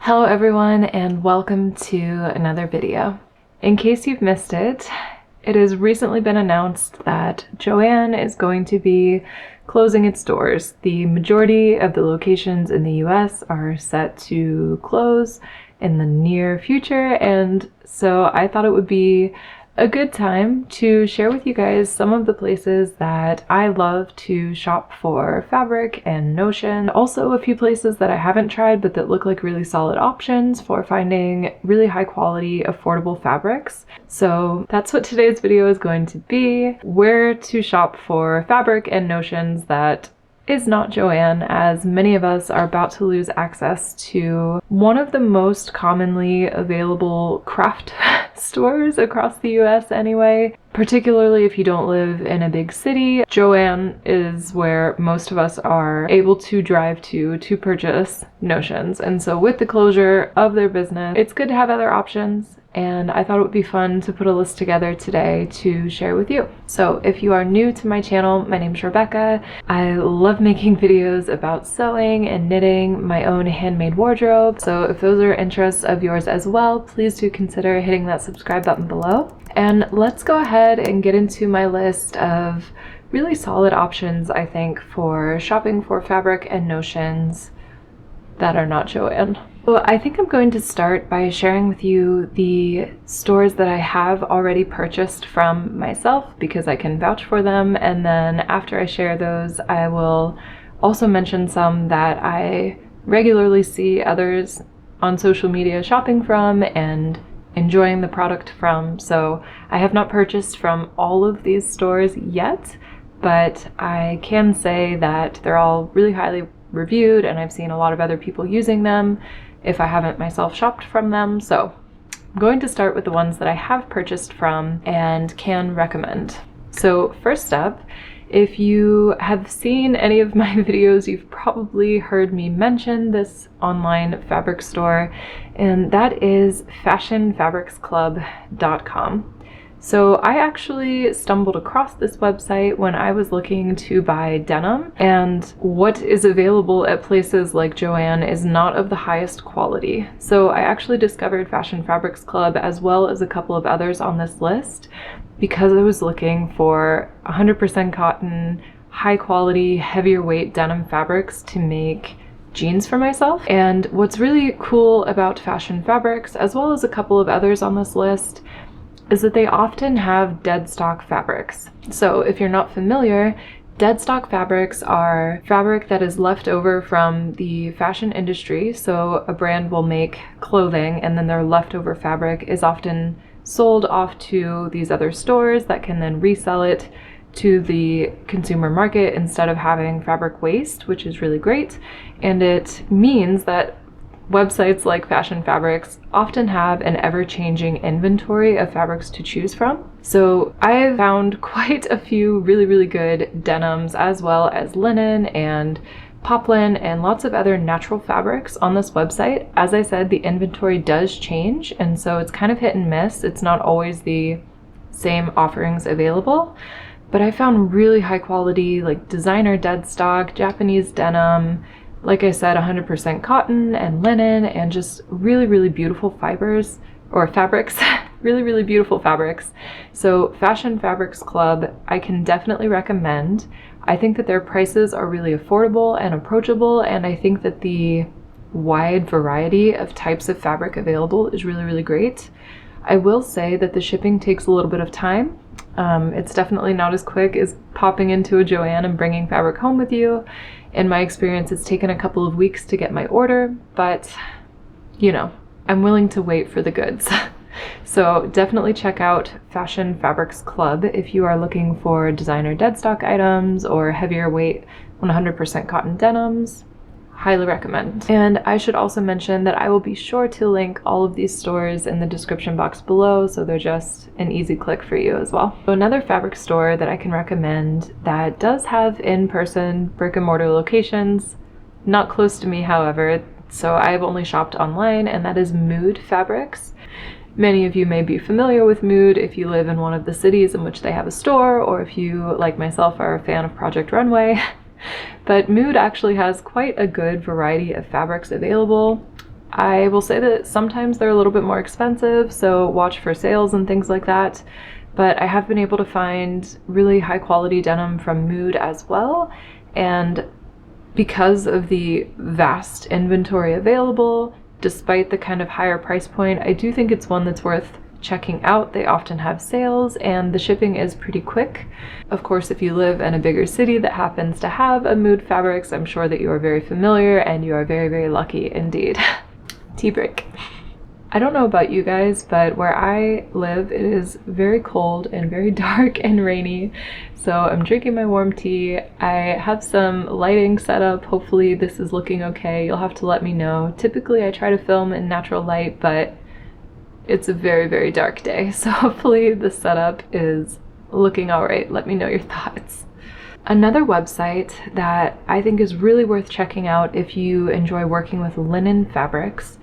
Hello everyone and welcome to another video. In case you've missed it, it has recently been announced that Joann is going to be closing its doors. The majority of the locations in the US are set to close in the near future, and so I thought it would be a good time to share with you guys some of the places that I love to shop for fabric and notion. Also a few places that I haven't tried but that look like really solid options for finding really high quality, affordable fabrics. So that's what today's video is going to be: where to shop for fabric and notions that is not Joann, as many of us are about to lose access to one of the most commonly available craft stores across the US anyway. Particularly if you don't live in a big city, Joann is where most of us are able to drive to purchase notions. And so with the closure of their business, it's good to have other options. And I thought it would be fun to put a list together today to share with you. So if you are new to my channel, my name's Rebecca. I love making videos about sewing and knitting, my own handmade wardrobe. So if those are interests of yours as well, please do consider hitting that subscribe button below. And let's go ahead and get into my list of really solid options, I think, for shopping for fabric and notions that are not Joann. So I think I'm going to start by sharing with you the stores that I have already purchased from myself because I can vouch for them, and then after I share those, I will also mention some that I regularly see others on social media shopping from and enjoying the product from. So I have not purchased from all of these stores yet, but I can say that they're all really highly reviewed and I've seen a lot of other people using them if I haven't myself shopped from them. So I'm going to start with the ones that I have purchased from and can recommend. So first up, if you have seen any of my videos, you've probably heard me mention this online fabric store, and that is fashionfabricsclub.com. So I actually stumbled across this website when I was looking to buy denim, and what is available at places like Joann is not of the highest quality. So I actually discovered Fashion Fabrics Club as well as a couple of others on this list because I was looking for 100% cotton, high quality, heavier weight denim fabrics to make jeans for myself. And what's really cool about Fashion Fabrics, as well as a couple of others on this list, is that they often have dead stock fabrics. So if you're not familiar, dead stock fabrics are fabric that is left over from the fashion industry. So a brand will make clothing and then their leftover fabric is often sold off to these other stores that can then resell it to the consumer market instead of having fabric waste, which is really great. And it means that websites like Fashion Fabrics often have an ever-changing inventory of fabrics to choose from. So I found quite a few really good denims, as well as linen and poplin and lots of other natural fabrics on this website. As I said, the inventory does change, and so it's kind of hit and miss. It's not always the same offerings available, but I found really high quality, like designer dead stock, Japanese denim, like I said, 100% cotton and linen, and just really beautiful fibers or fabrics. really beautiful fabrics. So Fashion Fabrics Club, I can definitely recommend. I think that their prices are really affordable and approachable, and I think that the wide variety of types of fabric available is really great. I will say that the shipping takes a little bit of time. It's definitely not as quick as popping into a Joann and bringing fabric home with you. In my experience, it's taken a couple of weeks to get my order, but you know, I'm willing to wait for the goods. So definitely check out Fashion Fabrics Club if you are looking for designer dead stock items or heavier weight 100% cotton denims. Highly recommend. And I should also mention that I will be sure to link all of these stores in the description box below, so they're just an easy click for you as well. So another fabric store that I can recommend that does have in-person brick and mortar locations, not close to me however, so I've only shopped online, and that is Mood Fabrics. Many of you may be familiar with Mood if you live in one of the cities in which they have a store, or if you, like myself, are a fan of Project Runway. But Mood actually has quite a good variety of fabrics available. I will say that sometimes they're a little bit more expensive, so watch for sales and things like that. But I have been able to find really high quality denim from Mood as well. And because of the vast inventory available, despite the kind of higher price point, I do think it's one that's worth checking out. They often have sales and the shipping is pretty quick. Of course, if you live in a bigger city that happens to have a Mood Fabrics, I'm sure that you are very familiar and you are very, very lucky indeed. Tea break. I don't know about you guys, but where I live, it is very cold and very dark and rainy. So I'm drinking my warm tea. I have some lighting set up. Hopefully this is looking okay. You'll have to let me know. Typically I try to film in natural light, but it's a very, very dark day. So hopefully the setup is looking all right. Let me know your thoughts. Another website that I think is really worth checking out if you enjoy working with linen fabrics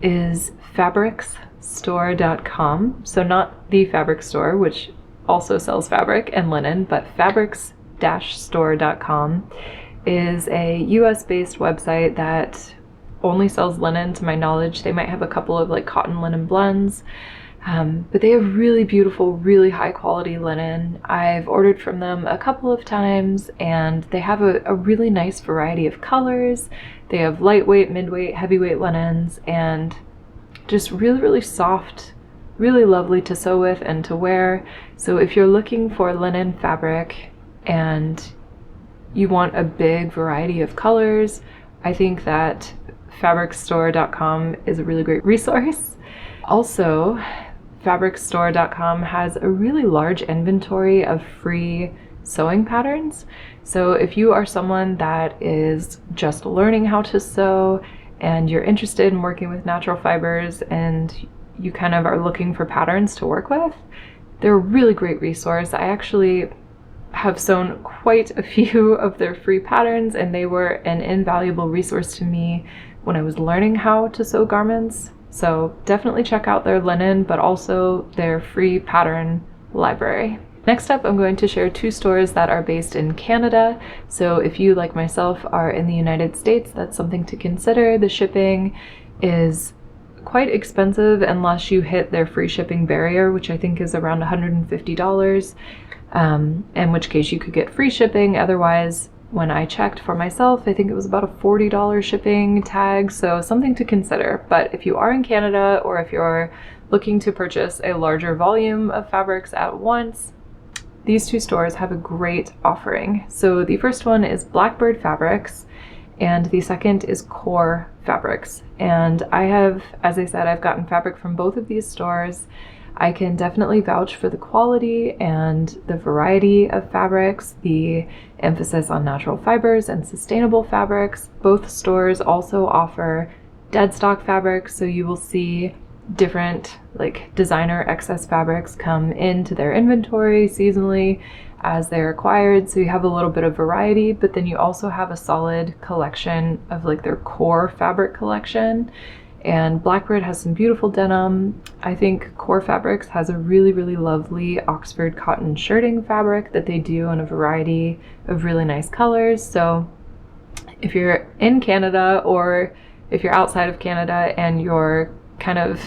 is fabricsstore.com. So not the fabric store, which also sells fabric and linen, but fabrics-store.com is a US-based website that only sells linen to my knowledge. They might have a couple of like cotton linen blends, but they have really beautiful, really high quality linen. I've ordered from them a couple of times and they have a really nice variety of colors. They have lightweight, midweight, heavyweight linens and just really, really soft, really lovely to sew with and to wear. So if you're looking for linen fabric and you want a big variety of colors, I think that fabricsstore.com is a really great resource. Also, fabricsstore.com has a really large inventory of free sewing patterns. So if you are someone that is just learning how to sew and you're interested in working with natural fibers and you kind of are looking for patterns to work with, they're a really great resource. I actually have sewn quite a few of their free patterns and they were an invaluable resource to me when I was learning how to sew garments. So definitely check out their linen, but also their free pattern library. Next up, I'm going to share two stores that are based in Canada. So if you, like myself, are in the United States, that's something to consider. The shipping is quite expensive unless you hit their free shipping barrier, which I think is around $150, in which case you could get free shipping. Otherwise, when I checked for myself, I think it was about a $40 shipping tag, so something to consider. But if you are in Canada or if you're looking to purchase a larger volume of fabrics at once, these two stores have a great offering. So the first one is Blackbird Fabrics and the second is Core Fabrics. And I have, as I said, I've gotten fabric from both of these stores. I can definitely vouch for the quality and the variety of fabrics, the emphasis on natural fibers and sustainable fabrics. Both stores also offer dead stock fabrics, so you will see different like designer excess fabrics come into their inventory seasonally as they're acquired, so you have a little bit of variety, but then you also have a solid collection of like their core fabric collection. And Blackbird has some beautiful denim. I think Core Fabrics has a really, really lovely Oxford cotton shirting fabric that they do in a variety of really nice colors. So if you're in Canada or if you're outside of Canada and you're kind of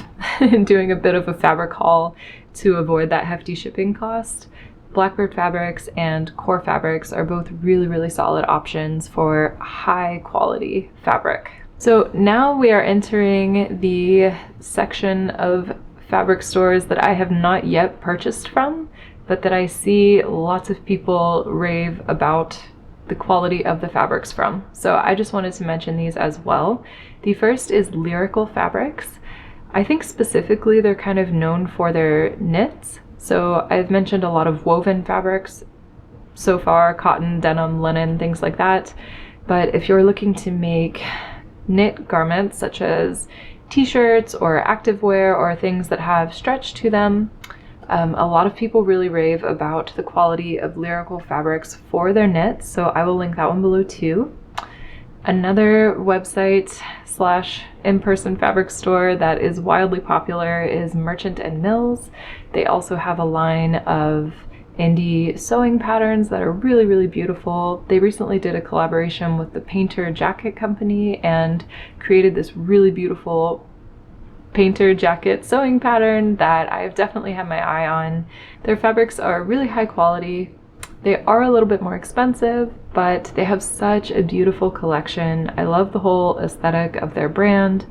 doing a bit of a fabric haul to avoid that hefty shipping cost, Blackbird Fabrics and Core Fabrics are both really, really solid options for high quality fabric. So now we are entering the section of fabric stores that I have not yet purchased from, but that I see lots of people rave about the quality of the fabrics from. So I just wanted to mention these as well. The first is Lyrical Fabrics. I think specifically they're kind of known for their knits. So I've mentioned a lot of woven fabrics so far, cotton, denim, linen, things like that. But if you're looking to make knit garments such as t-shirts or activewear or things that have stretch to them, a lot of people really rave about the quality of Lyrical Fabrics for their knits, so I will link that one below too. Another website slash in-person fabric store that is wildly popular is Merchant and Mills. They also have a line of indie sewing patterns that are really, really beautiful. They recently did a collaboration with the Painter Jacket Company and created this really beautiful painter jacket sewing pattern that I've definitely had my eye on. Their fabrics are really high quality. They are a little bit more expensive, but they have such a beautiful collection. I love the whole aesthetic of their brand,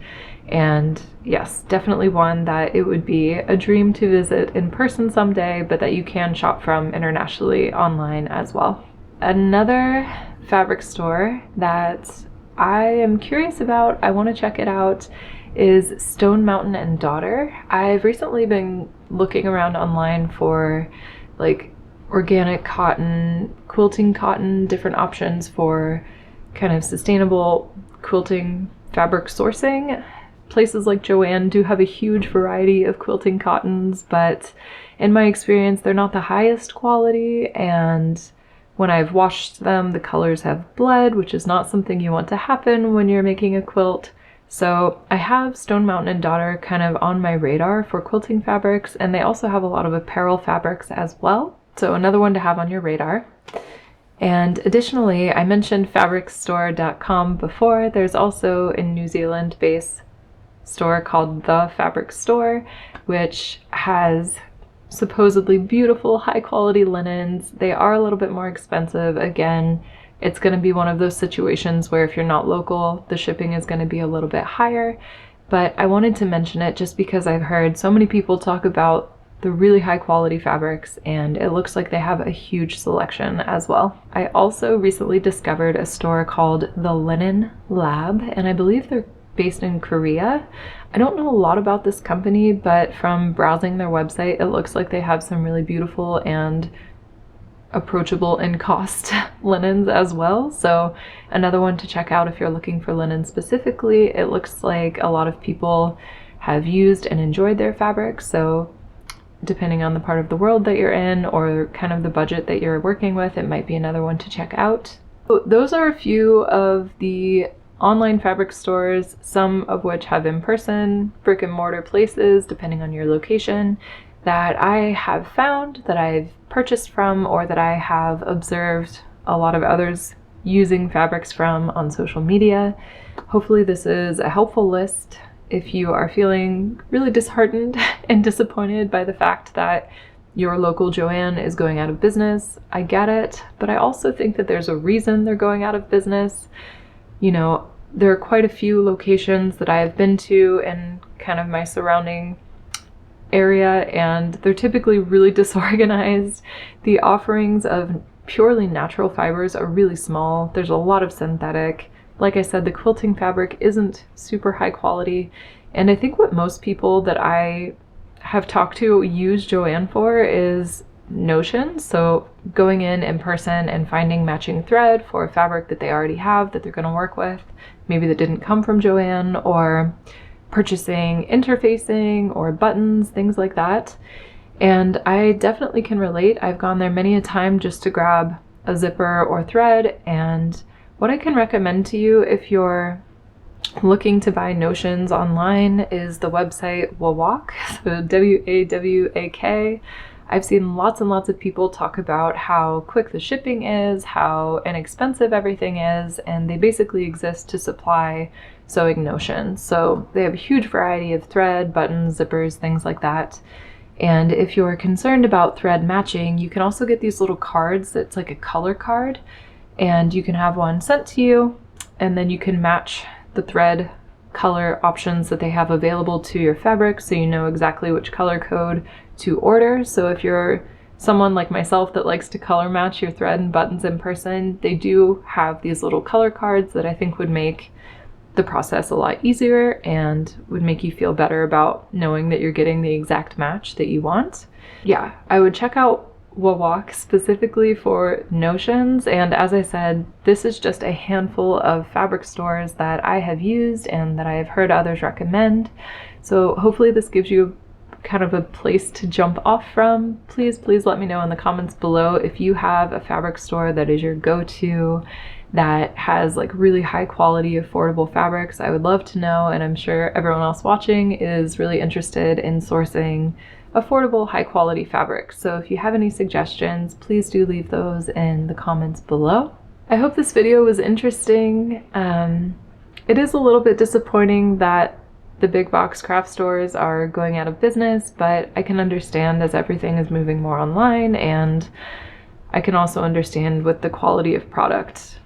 and yes, definitely one that it would be a dream to visit in person someday, but that you can shop from internationally online as well. Another fabric store that I am curious about, I want to check it out, is Stone Mountain and Daughter. I've recently been looking around online for like organic cotton, quilting cotton, different options for kind of sustainable quilting fabric sourcing. Places like Joann do have a huge variety of quilting cottons, but in my experience, they're not the highest quality, and when I've washed them, the colors have bled, which is not something you want to happen when you're making a quilt. So I have Stone Mountain and Daughter kind of on my radar for quilting fabrics, and they also have a lot of apparel fabrics as well. So another one to have on your radar. And additionally, I mentioned fabricstore.com before. There's also a New Zealand-based store called The Fabric Store, which has supposedly beautiful, high-quality linens. They are a little bit more expensive. Again, it's going to be one of those situations where if you're not local, the shipping is going to be a little bit higher. But I wanted to mention it just because I've heard so many people talk about the really high quality fabrics, and it looks like they have a huge selection as well. I also recently discovered a store called The Linen Lab, and I believe they're based in Korea. I don't know a lot about this company, but from browsing their website, it looks like they have some really beautiful and approachable in cost linens as well. So another one to check out if you're looking for linen specifically. It looks like a lot of people have used and enjoyed their fabrics, so depending on the part of the world that you're in or kind of the budget that you're working with, it might be another one to check out. So those are a few of the online fabric stores, some of which have in-person brick and mortar places depending on your location, that I have found, that I've purchased from, or that I have observed a lot of others using fabrics from on social media. Hopefully this is a helpful list if you are feeling really disheartened and disappointed by the fact that your local Joann is going out of business. I get it, but I also think that there's a reason they're going out of business. You know, there are quite a few locations that I have been to in kind of my surrounding area, and they're typically really disorganized. The offerings of purely natural fibers are really small. There's a lot of synthetic. Like I said, the quilting fabric isn't super high quality, and I think what most people that I have talked to use Joann for is notions. So going in person and finding matching thread for a fabric that they already have that they're going to work with, maybe that didn't come from Joann, or purchasing interfacing or buttons, things like that. And I definitely can relate. I've gone there many a time just to grab a zipper or thread, and what I can recommend to you if you're looking to buy notions online is the website Wawak, so W-A-W-A-K. I've seen lots and lots of people talk about how quick the shipping is, how inexpensive everything is, and they basically exist to supply sewing notions. So they have a huge variety of thread, buttons, zippers, things like that. And if you're concerned about thread matching, you can also get these little cards that's like a color card, and you can have one sent to you, and then you can match the thread color options that they have available to your fabric, so you know exactly which color code to order. So if you're someone like myself that likes to color match your thread and buttons in person, they do have these little color cards that I think would make the process a lot easier and would make you feel better about knowing that you're getting the exact match that you want. Yeah, I would check out Wawak specifically for notions, and as I said, this is just a handful of fabric stores that I have used and that I have heard others recommend. So hopefully this gives you kind of a place to jump off from. Please let me know in the comments below if you have a fabric store that is your go-to, that has like really high quality, affordable fabrics. I would love to know, and I'm sure everyone else watching is really interested in sourcing affordable, high quality fabric. So if you have any suggestions, please do leave those in the comments below. I hope this video was interesting. It is a little bit disappointing that the big box craft stores are going out of business, but I can understand as everything is moving more online, and I can also understand with the quality of product,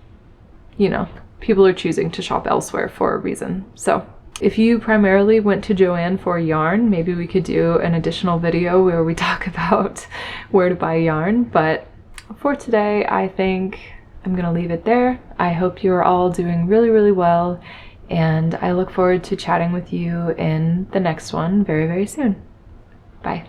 you know, people are choosing to shop elsewhere for a reason. So if you primarily went to Joann for yarn, maybe we could do an additional video where we talk about where to buy yarn. But for today, I think I'm gonna leave it there. I hope you're all doing really, really well, and I look forward to chatting with you in the next one very, very soon. Bye.